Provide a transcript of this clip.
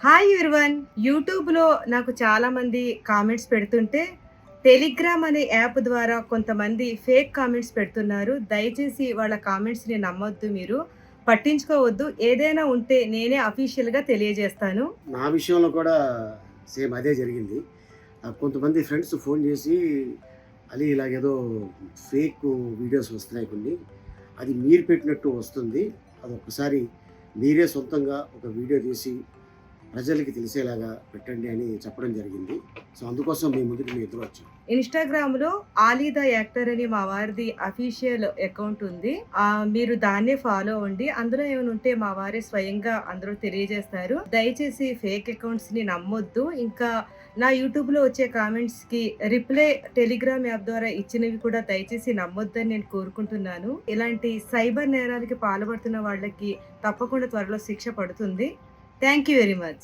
Hi everyone. యూట్యూబ్‌లో నాకు చాలామంది కామెంట్స్ పెడుతుంటే, టెలిగ్రామ్ అనే యాప్ ద్వారా కొంతమంది ఫేక్ కామెంట్స్ పెడుతున్నారు. దయచేసి వాళ్ళ కామెంట్స్‌ని నమ్మొద్దు మీరు. పట్టించుకోవద్దు. ఏదైనా ఉంటే నేనే అఫీషియల్‌గా తెలియజేస్తాను. నా విషయంలో కూడా సేమ్ అదే జరిగింది. కొంతమంది ఫ్రెండ్స్ ఫోన్ చేసి, "అలీ ఇలాగేదో ఫేక్ వీడియోస్ వస్తున్నాయి కొన్ని. అది మీరు పెట్టినట్టు వస్తుంది. అదొక్కసారి మీరే సొంతంగా ఒక వీడియో తీసి ప్రజలకి తెలిసేలాగా పెట్టండి" అని చెప్పడం జరిగింది. సో, అందుకోసం మీ ముందుకు మీ ఇద్దరు వచ్చాం. ఇన్‌స్టాగ్రామ్‌లో 'ఆలీ ద యాక్టర్' అని మా వారిది అఫీషియల్ అకౌంట్ ఉంది. మీరు దాన్నే ఫాలో అవ్వండి. అందులో ఏమైనా ఉంటే మా వారే స్వయంగా అందులో తెలియజేస్తారు. దయచేసి ఫేక్ అకౌంట్స్‌ని నమ్మొద్దు. ఇంకా నా యూట్యూబ్‌లో వచ్చే కామెంట్స్‌కి రిప్లై టెలిగ్రామ్ యాప్ ద్వారా ఇచ్చినవి కూడా దయచేసి నమ్మొద్దని నేను కోరుకుంటున్నాను. ఇలాంటి సైబర్ నేరాలకి పాల్పడుతున్న వాళ్ళకి తప్పకుండా త్వరలో శిక్ష పడుతుంది. Thank you very much.